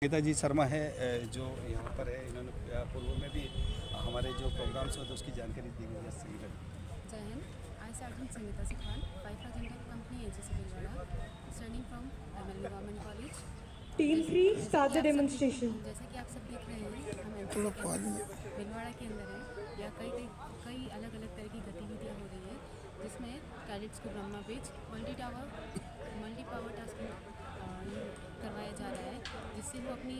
नेताजी शर्मा है जो यहाँ पर है। इन्होंने पूर्व में भी हमारे जो प्रोग्राम्स होते हैं उसकी जानकारी दी गई है। जय हिंद। आई सर्जेंट संगीता सिखान, फाइफा जिंदल कंपनी एजेंसी भिलवाड़ा, स्टर्निंग from MLA government college. Team 3 start the demonstration. जैसा कि आप सब देख रहे हैं, हम भिलवाड़ा के अंदर हैं या कई अलग अलग तरह की गतिविधियाँ हो रही है, जिसमें कैडेट्स को Brahma bridge multi power tasking करवाया जा रहा है, जिससे वो अपनी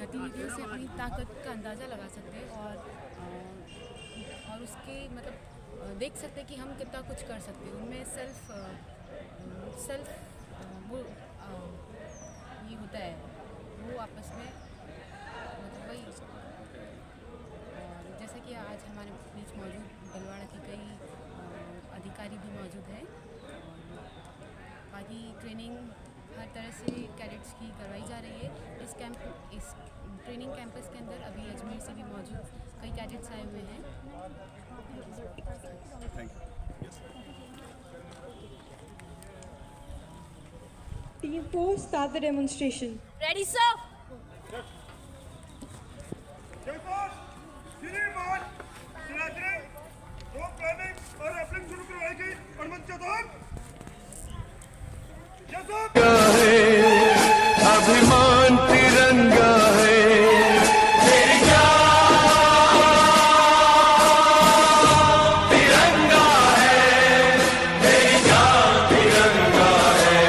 गतिविधियों से अपनी ताकत का अंदाज़ा लगा सकते हैं और उसके मतलब देख सकते हैं कि हम कितना कुछ कर सकते हैं। उनमें सेल्फ वो ये होता है, वो आपस में मतलब वही। और जैसा कि आज हमारे बीच मौजूद भिलवाड़ा के कई अधिकारी भी मौजूद हैं, बाकी ट्रेनिंग हर तरह से कैडेट्स की करवाई जा रही है। इस ट्रेनिंग कैंपस के अंदर अभी अजमेर से भी मौजूद कई कैडेट्स आए हुए हैं। Team 4 start the demonstration. Ready, sir? अभिमान तिरंगा है, तेरी जान तिरंगा है, तेरी जान तिरंगा है,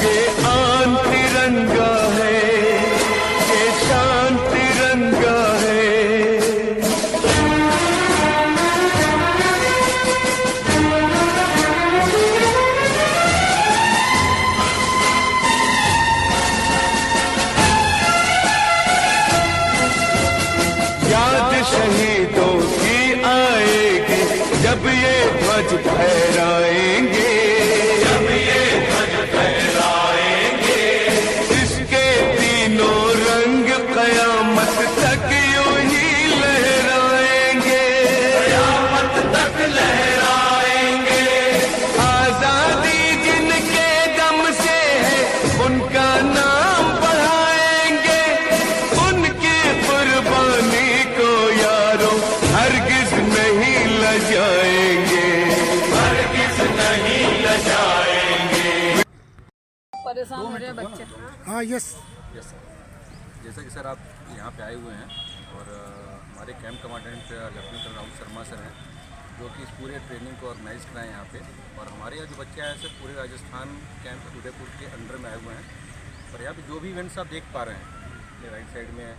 ये आन तिरंगा है, ये शान तिरंगा है। शहीदों की आएगी जब ये ध्वज फहराएंगे, इसके तीनों रंग कयामत तक यूं ही लहराएंगे, आजादी जिनके दम से है उनका नाम बढ़ाएंगे, उनकी कुर्बानी हरगिज नहीं लजाएंगे। परेशान हो रहे हैं बच्चे। हाँ यस सर। जैसा कि सर आप यहाँ पे आए हुए हैं और हमारे camp commandant lieutenant Rahul Sharma sir हैं, जो कि इस पूरे ट्रेनिंग को ऑर्गेनाइज कराए यहाँ पे। और हमारे यहाँ जो बच्चे आए हैं सर पूरे राजस्थान कैंप उदयपुर के अंडर में आए हुए हैं। और यहाँ पे जो भी इवेंट्स आप देख पा रहे हैं, ये राइट साइड में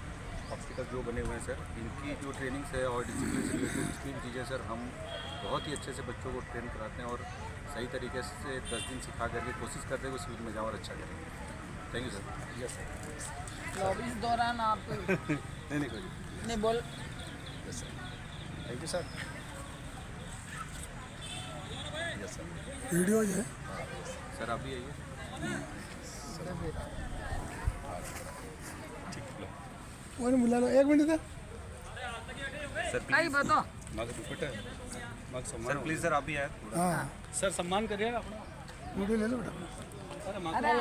ऑब्स्टिकल जो बने हुए हैं सर, इनकी जो ट्रेनिंग्स है और डिसिप्लिन से रिलेटेड जितनी भी चीज़ें सर हम बहुत ही अच्छे से बच्चों को ट्रेन कराते हैं और सही तरीके से 10 दिन सिखा करके कोशिश करते हैं कि उस फील्ड में जाओ और अच्छा करें। Thank you sir. Yes sir. इस दौरान आप नहीं कोई नहीं बोल। Yes sir. Thank you sir. Yes sir. Video है सर, आप भी आइए। वो नहीं बुला लो, 1 मिनट सर आई बताओ। सर प्लीज सर आप भी आए। हाँ सर सम्मान करिएगा अपना। वीडियो ले लो बेटा। अरे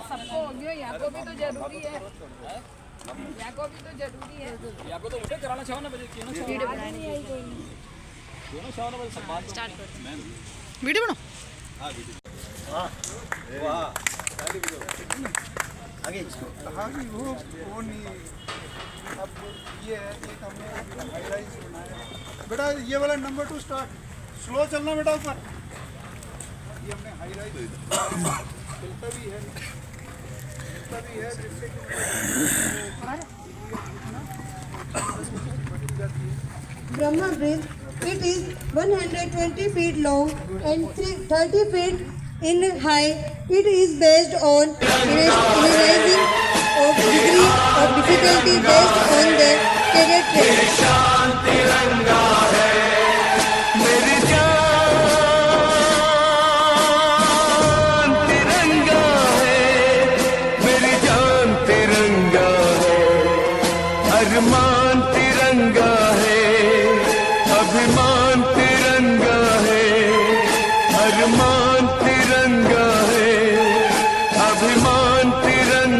सबको हो गया, यहाँ को भी तो जरूरी है, यहाँ को भी तो जरूरी है। यहाँ को तो उठे कराना चाहो ना बजे, वीडियो बनानी है कोई नहीं। दोनों चाहो ना बजे सम्मान स्टार्ट कर। वीडियो बनाओ। हाँ वीडियो। हाँ वाह सारी वीडियो आगे हाँ कि वो नहीं। अब ये है एक हमने हाईलाइट बनाया बेटा, ये वाला नंबर 2 स्टार्ट। स्लो चलना बेटा ऊपर। ये हमने हाईलाइट चलता भी है जिससे Brahma Bridge. It is 120 feet long and 30 feet in height. It is based on analyzing of degree of difficulty based on the cadet training. तिरंगा है, मेरी जान तिरंगा है, मेरी जान तिरंगा है, अरमान तिरंगा है, अभिमान तिरंगा है, अरमान तिरंगा है, अभिमान तिरंगा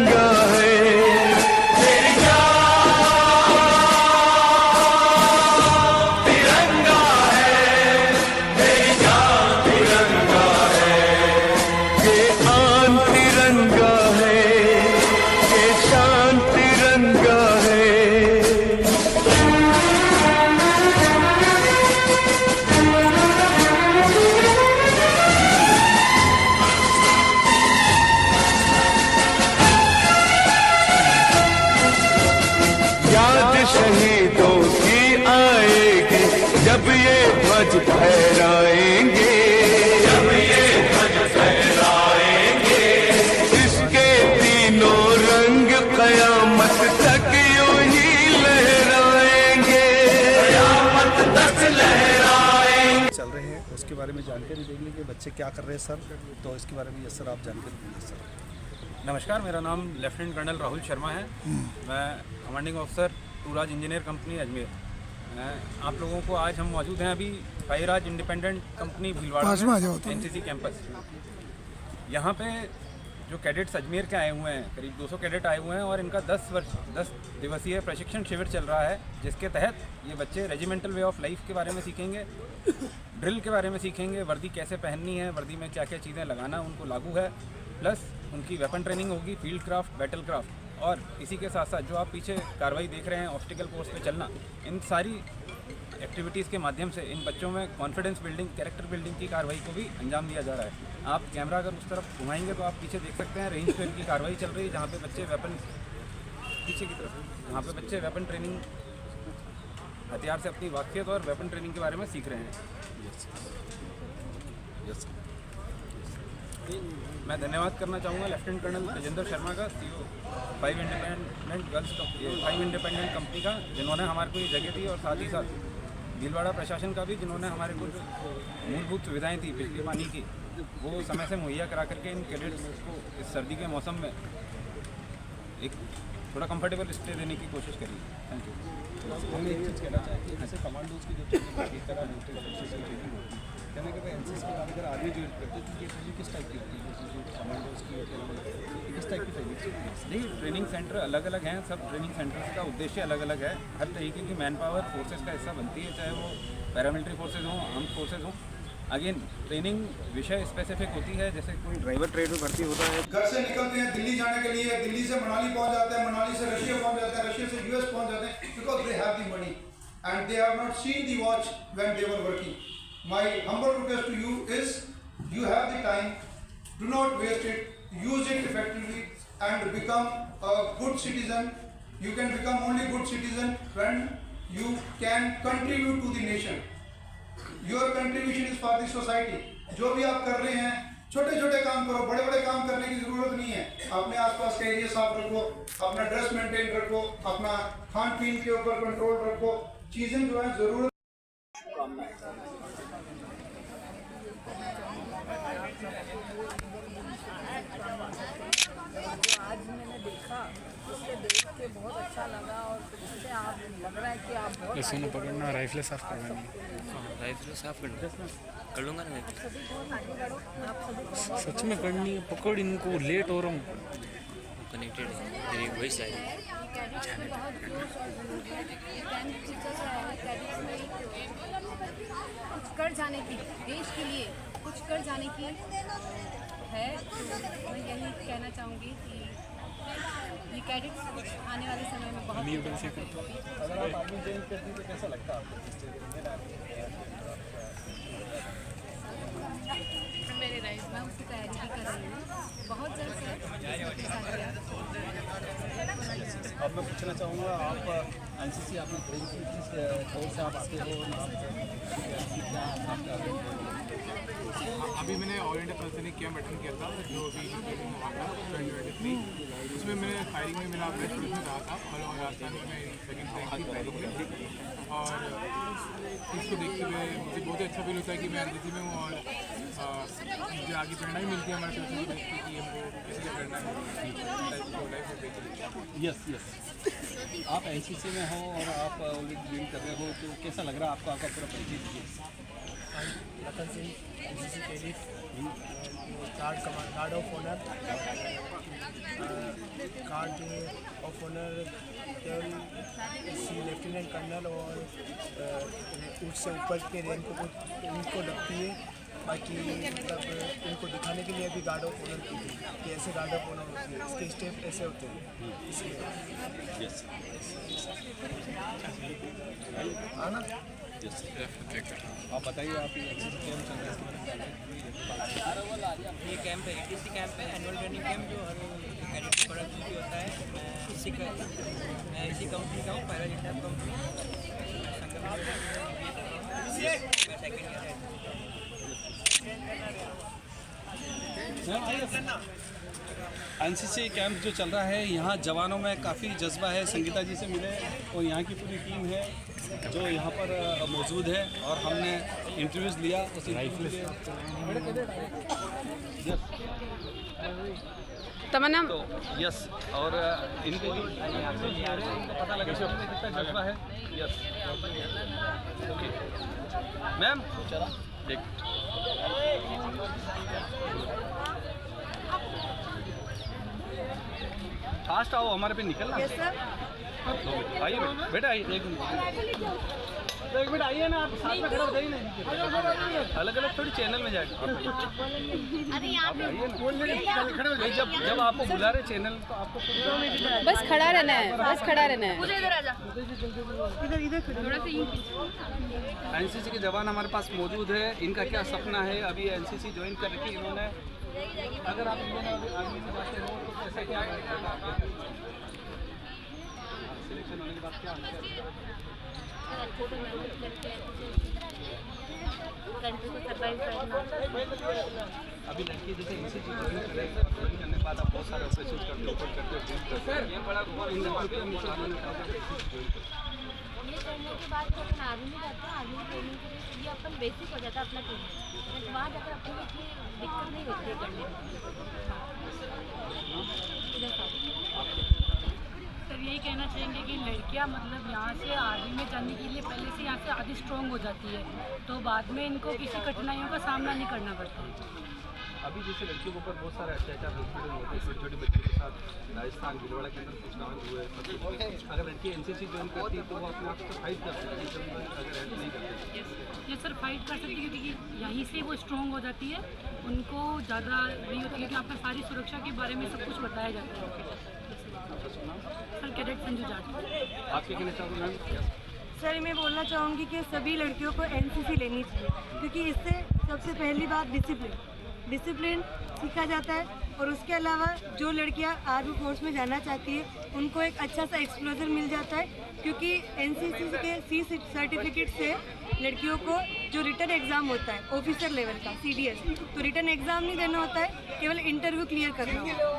बारे में जानकारी देंगे कि बच्चे क्या कर रहे हैं सर, तो इसके बारे में यस सर आप जानकारी दीजिए सर। नमस्कार, मेरा नाम लेफ्टिनेंट कर्नल राहुल शर्मा है। मैं commanding officer टूराज engineer company Ajmer. आप लोगों को आज हम मौजूद हैं अभी फायराज independent company Bhilwara NCC campus. यहाँ पे जो कैडेट्स अजमेर के आए हुए हैं, करीब 200 कैडेट आए हुए हैं और इनका 10 दिवसीय प्रशिक्षण शिविर चल रहा है, जिसके तहत ये बच्चे रेजिमेंटल वे ऑफ लाइफ के बारे में सीखेंगे, ड्रिल के बारे में सीखेंगे, वर्दी कैसे पहननी है, वर्दी में क्या क्या चीज़ें लगाना उनको लागू है, प्लस उनकी वेपन ट्रेनिंग होगी, फील्ड क्राफ्ट, बैटल क्राफ्ट, और इसी के साथ साथ जो आप पीछे कार्रवाई देख रहे हैं ऑब्स्टिकल कोर्स पे चलना, इन सारी एक्टिविटीज़ के माध्यम से इन बच्चों में कॉन्फिडेंस बिल्डिंग, कैरेक्टर बिल्डिंग की कार्रवाई को भी अंजाम दिया जा रहा है। आप कैमरा अगर उस तरफ घुमाएंगे तो आप पीछे देख सकते हैं रेंज फेयर की कार्रवाई चल रही है, जहाँ पे बच्चे वेपन, पीछे की तरफ, जहाँ पे बच्चे वेपन ट्रेनिंग, हथियार से अपनी वाकियत और वेपन ट्रेनिंग के बारे में सीख रहे हैं। मैं धन्यवाद करना चाहूँगा लेफ्टिनेंट कर्नल तेजेंद्र शर्मा का, CEO 5 इंडिपेंडेंट कंपनी का, जिन्होंने हमारे को ये जगह दी, और साथ ही साथ भीलवाड़ा प्रशासन का भी, जिन्होंने हमारे को जो मूलभूत सुविधाएं थी बिजली पानी की, वो समय से मुहैया करा करके इन कैडेट्स को इस सर्दी के मौसम में एक थोड़ा कंफर्टेबल स्टे देने की कोशिश करी। Thank you. हम एक चीज़ कहना चाहेंगे, जैसे कमांडोज की जो ट्रेनिंग तरह कहने के बाद NCC के बाद अगर आर्मी ज्वाइन करते तो ये ट्रेनिंग किस टाइप की होती है, जो कमांडोज की किस टाइप की ट्रेनिंग? नहीं, ट्रेनिंग सेंटर अलग अलग हैं, सब ट्रेनिंग सेंटर्स का उद्देश्य अलग अलग है। हर तरीके की मैन पावर फोर्सेस का हिस्सा बनती है, चाहे वो पैरामिलिट्री फोर्सेज हों, आर्म्ड फोर्सेज हों। अगेन ट्रेनिंग विषय स्पेसिफिक होती है, जैसे कोई ड्राइवर ट्रेड में भर्ती होता है, घर से निकलते हैं दिल्ली जाने के लिए, दिल्ली से मनाली पहुंच जाते हैं, मनाली से रशिया पहुंच जाते हैं, रशिया से US पहुंच जाते हैं, because they have the money and they have not seen the watch when they were working. My humble request to you is, you have the time, do not waste it, use it effectively and become a good citizen. You can become only good citizen when you can contribute to the nation. Your contribution is for the society. जो भी आप कर रहे हैं, छोटे छोटे काम करो, बड़े बड़े काम करने की जरूरत नहीं है। अपने आसपास का एरिया साफ रखो, अपना ड्रेस मेंटेन रखो, अपना खान पीन के ऊपर कंट्रोल रखो, चीजें जो है जरूरत। आज मैंने देखा, उससे देख के बहुत अच्छा लगा, और इससे आप लग रहा है कि आप बहुत सुनो पकड़ना, राइफल साफ करवानी, राइफल साफ कर लूँगा ना। सच में करनी है, पकड़ इनको, लेट हो रहा हूँ। कनेक्टेड है, मेरी वॉइस आएगी। कुछ कर जाने की, देश के लिए कुछ कर जाने की है। मैं यही कहना चाहूँगी कि ये कैडेट्स आने वाले समय में बहुत अगर आप आर्मी ज्वाइन करती तो कैसा लगता है आपको? मेरे राइट, मैं उसकी तैयारी भी कर रही हूँ, बहुत जल्द से। अब मैं पूछना चाहूँगा, आप NCC आपने किस कोर्स से आप आते हो? अभी मैंने ऑल इंडिया पल्सनिक कैंप अटेंड किया था, जो अभी हुआ था 2023। उसमें मैंने फायरिंग में मेरा बेस्ट पोजीशन रहा था, और राजस्थान में सेकंड रैंक थी फायरिंग में। और इसको देखते हुए मुझे बहुत अच्छा फील होता है कि मैं NCC में हूँ, और मुझे आगे प्रेरणा भी मिलती है हमारे सोशल की कि हमको किसी की प्रेरणा है। यस आप NCC में हो और आप ज्वाइन कर रहे हो, तो कैसा लग रहा है आपको? आपका पूरा परिचय दीजिए। Ratan Singh, NCC cadet, guard of honour, guard of honour केवल लेफ्टिनेंट कर्नल और उससे ऊपर के रैंक को उनको लगती है। बाकी मतलब उनको दिखाने के लिए अभी गार्ड ऑफ ऑनर की थी कि ऐसे गार्ड ऑफ ऑनर होती है, इसके स्टेप ऐसे होते हैं, इसलिए आना। आप बताइए, आप कैंप चल रहा है? ये कैंप है, ATC कैंप है, एनुअल ट्रेनिंग कैंप, जो हर कैडेट की प्रोडक्ट होता है। मैं इसी कंपनी का हूँ, फायराज इंडिया कंपनी, सेकेंड ईयर है। एनसीसी कैंप जो चल रहा है यहाँ जवानों में काफ़ी जज्बा है। संगीता जी से मिले और यहाँ की पूरी टीम है जो यहाँ पर मौजूद है और हमने इंटरव्यूज़ लिया उस तमन्ना तो यस और इनके जो पता लगा कितना जज्बा है। यस ओके मैम एक फास्ट आओ हमारे पे निकलना। Yes sir. आइए बेटा आइए एक मिनट आइए ना आप साथ में खड़े हो जाइए ना अलग अलग थोड़ी चैनल में जाएगा अरे आप आइए ना जब आपको बुला रहे चैनल तो आपको बस खड़ा रहना है, बस खड़ा रहना है। इधर आ जा। इधर थोड़ा सा एनसीसी के जवान हमारे पास मौजूद है। इनका क्या सपना है, अभी एनसीसी ज्वाइन कर रखी इन्होंने। अगर आप आर्मी में जाते हो तो कैसे क्या सिलेक्शन होने के बाद क्या अभी लड़की जैसे एनसीसी ज्वाइन करने के बाद आप बहुत सारे ऑपरेशन करते हो ये बड़ा इन लड़कियों के मुसलमान ये करने के बाद जब अपन आर्मी में जाते हैं, आर्मी ट्रेनिंग के लिए ये अपन बेसिक हो जाता है अपना ट्रेनिंग। वहाँ जाकर अपने को दिक्कत नहीं होती है करने में। सर यही कहना चाहेंगे कि लड़कियां मतलब यहाँ से आर्मी में जाने के लिए पहले से यहाँ से आधी स्ट्रॉन्ग हो जाती है, तो बाद में इनको किसी कठिनाइयों का सामना नहीं करना पड़ता है। अभी जैसे लड़कियों के ऊपर बहुत सारे अत्याचार हॉस्पिटल होते हैं, छोटे छोटे बच्चों के साथ राजस्थान भीलवाड़ा के अंदर कुछ कांड हुए सब। अगर लड़की एनसीसी ज्वाइन करती है तो वो अपने आप से फाइट कर सकती है, अगर हेल्प नहीं करती। ये सर फाइट कर सकती है क्योंकि यहीं से वो स्ट्रॉन्ग हो जाती है, उनको ज़्यादा नहीं होती, लेकिन आपका सारी सुरक्षा के बारे में सब कुछ बताया जाता है। Sir cadet Sanju Jat. आप क्या कहना चाहोगे मैम? सर मैं बोलना चाहूँगी कि सभी लड़कियों को एनसीसी लेनी चाहिए, क्योंकि इससे सबसे पहली बात डिसिप्लिन सीखा जाता है। और उसके अलावा जो लड़कियां आर्मी फोर्स में जाना चाहती है उनको एक अच्छा सा एक्सपोजर मिल जाता है, क्योंकि एनसीसी के सी सर्टिफिकेट से लड़कियों को जो रिटन एग्ज़ाम होता है ऑफिसर लेवल का CDS, तो रिटन एग्ज़ाम नहीं देना होता है, केवल इंटरव्यू क्लियर करना होता है।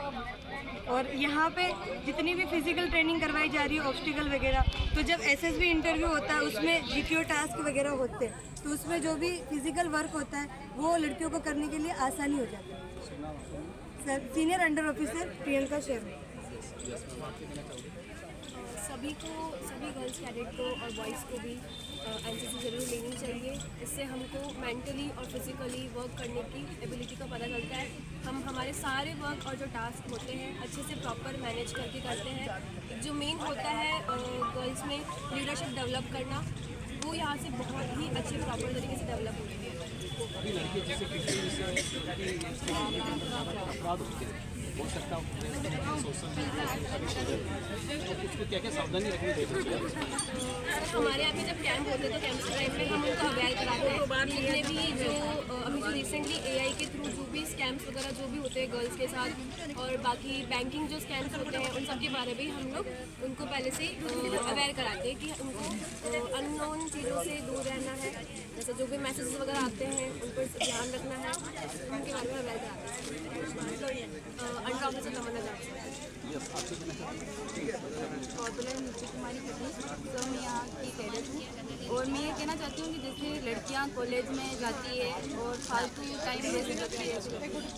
और यहाँ पे जितनी भी फिजिकल ट्रेनिंग करवाई जा रही है ऑब्स्टिकल वगैरह, तो जब SSB इंटरव्यू होता है उसमें GPO टास्क वगैरह होते हैं, तो उसमें जो भी फिजिकल वर्क होता है वो लड़कियों को करने के लिए आसानी हो जाती है। Sir senior under officer Priyanka Sharma. सभी गर्ल्स कैडेट को और बॉयज़ को भी एनसीसी ज़रूर लेनी चाहिए। इससे हमको मेंटली और फिज़िकली वर्क करने की एबिलिटी का पता चलता है। हम हमारे सारे वर्क और जो टास्क होते हैं अच्छे से प्रॉपर मैनेज करके करते हैं। जो मेन होता है गर्ल्स में लीडरशिप डेवलप करना, वो यहाँ से बहुत ही अच्छे प्रॉपर तरीके से डेवलप होती है। अभी लड़के जैसे अपराध होते हैं, हो सकता है उसको क्या क्या सावधानी रखनी चाहिए? हमारे यहाँ पे जब कैंप होते हैं तो कैंप टाइम में हम उनको अवेयर कराते हैं। जितने भी जो अभी जो रिसेंटली AI के थ्रू जो भी स्कैम्स वगैरह जो भी होते हैं गर्ल्स के साथ, और बाकी बैंकिंग जो स्कैम्स होते हैं उन सब के बारे में हम लोग उनको पहले से अवेयर कराते हैं कि उनको अननोन चीज़ों से दूर रहना है। जैसे जो भी मैसेजेस वगैरह आते हैं उन पर ध्यान रखना है, उनके बारे में अवेयर कराते हैं। अंडर ऑफिसर तमन्ना जाट। कुमारी तो मैं यहाँ की कैडेट हूँ, और मैं ये कहना चाहती हूँ कि जैसे लड़कियाँ कॉलेज में जाती है और फालतू टाइम वेस्ट करती है,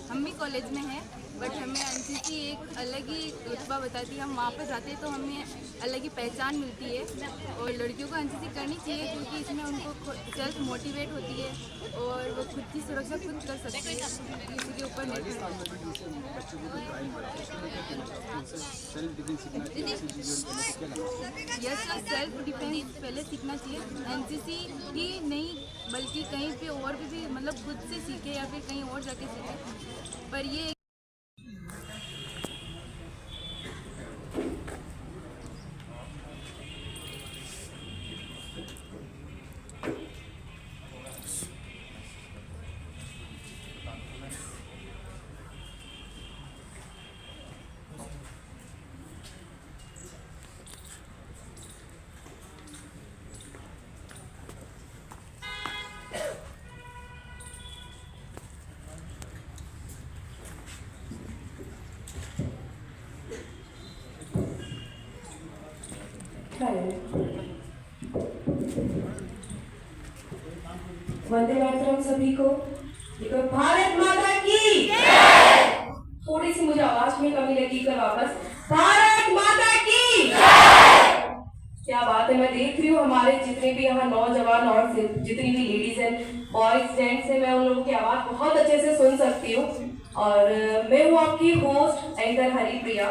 हम भी कॉलेज में हैं बट हमें एनसीसी एक अलग ही रुतबा बताती है। हम वहाँ पर जाते हैं तो हमें अलग ही पहचान मिलती है, और लड़कियों को एनसीसी करनी चाहिए क्योंकि इसमें उनको सेल्फ मोटिवेट होती है और वो खुद की सुरक्षा खुद कर सकती है, किसी के ऊपर निर्भर। यस सर, सेल्फ डिफेंस पहले सीखना चाहिए। एनसीसी ही नहीं बल्कि कहीं पे और भी मतलब खुद से सीखे या फिर कहीं और जाके सीखे, पर ये वंदे मातरम सभी को। भारत माता की थोड़ी सी मुझे आवाज में कमी लगी कर वापस भारत माता की। क्या बात है, मैं देख रही हूँ हमारे जितने भी यहाँ नौजवान और जितनी भी लेडीज एंड बॉयज जेंट्स हैं, मैं उन लोगों की आवाज बहुत अच्छे से सुन सकती हूँ। और मैं हूँ आपकी होस्ट एंकर हरिप्रिया।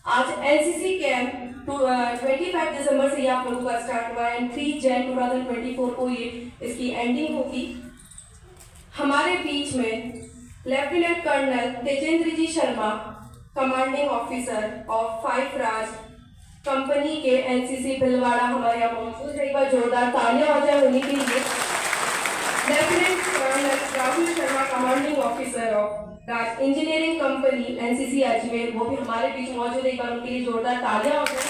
आज एनसीसी कैंप 25 दिसंबर से ये आप लोगों का स्टार्ट हुआ है, 3 जनवरी 2024 को ये इसकी एंडिंग होगी। हमारे बीच में lieutenant colonel Tejendra ji Sharma, commanding officer of 5 Raj company के एनसीसी भिलवाड़ा हमारे यहाँ मौजूद है। एक बार जोरदार तालियां हो जाए उन्हीं के लिए। Lieutenant colonel Rahul Sharma, commanding officer of Raj engineering company NCC Ajmer, वो भी हमारे बीच मौजूद है। एक बार उनके लिए जोरदार तालियां हो जाए।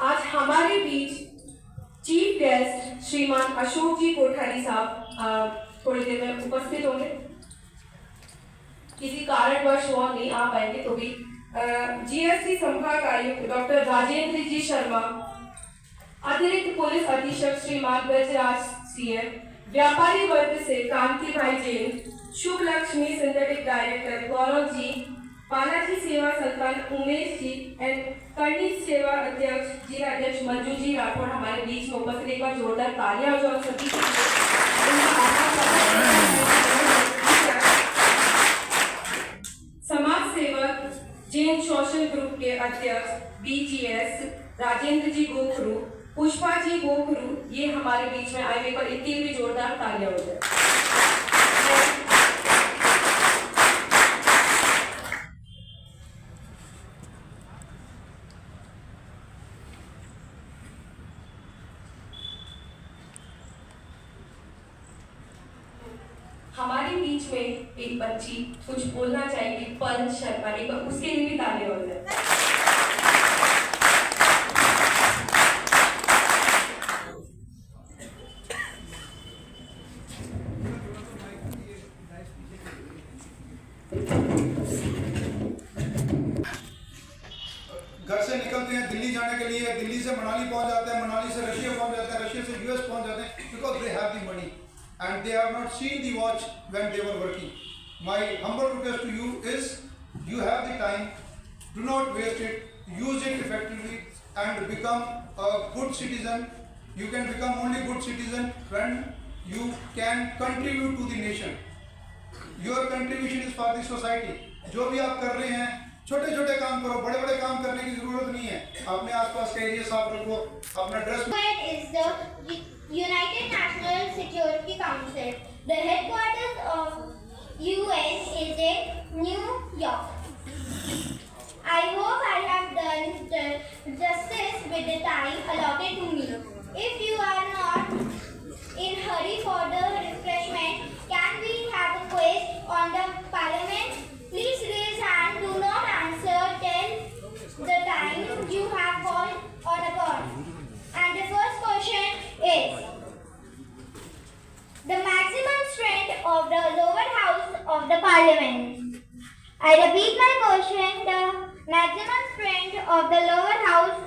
आज हमारे बीच चीफ गेस्ट श्रीमान अशोक जी कोठारी साहब थोड़ी देर में उपस्थित होंगे। किसी कारणवश वो नहीं आ पाएंगे तो भी जीएसटी संभाग आयुक्त डॉक्टर राजेंद्र जी शर्मा, अतिरिक्त पुलिस अधीक्षक श्रीमान ब्रजराज सीएम, व्यापारी वर्ग से कांति भाई जैन, शुभ लक्ष्मी सिंथेटिक डायरेक्टर गौरव जी, बालाजी सेवा संस्थान उमेश जी एंड करनी सेवा अध्यक्ष जिलाध्यक्ष मंजू जी राठौड़ हमारे बीच में उपस्थित। एक बार जोरदार तालियां हो सभी के समाज सेवक जैन सोशल ग्रुप के अध्यक्ष बीजीएस राजेंद्र जी गोखरू, पुष्पा जी गोखरू, ये हमारे बीच में आए हुए पर इतनी भी जोरदार तालियां हो जाए। हमारे बीच में एक बच्ची कुछ बोलना चाहेगी, पंच शर्मा, एक बार उसके लिए भी तालियां हो जाए। घर से निकलते हैं दिल्ली जाने के लिए, दिल्ली से मनाली पहुंच जाते हैं, मनाली से रशिया पहुंच जाते हैं, रशिया से यूएस पहुंच जाते हैं, because they have the money and they have not seen the watch when they were working. My humble request to you is, you have the time, do not waste it, use it effectively and become a good citizen. You can become only good citizen when you can contribute to the nation. Your contribution is for the society. जो भी आप कर रहे हैं, छोटे छोटे काम करो, बड़े बड़े काम करने की जरूरत नहीं है। अपने आसपास का एरिया साफ रखो, अपना dress. United National Security Council. The headquarters of UN is in New York. I hope I have done justice with the time allotted to me. If you are not in hurry for the refreshment, can we have a quiz on the Parliament? Please raise hand. Do not answer till the time you have called on upon. And the first question is, the maximum strength of the lower house of the Parliament. I repeat my question, the maximum strength of the lower house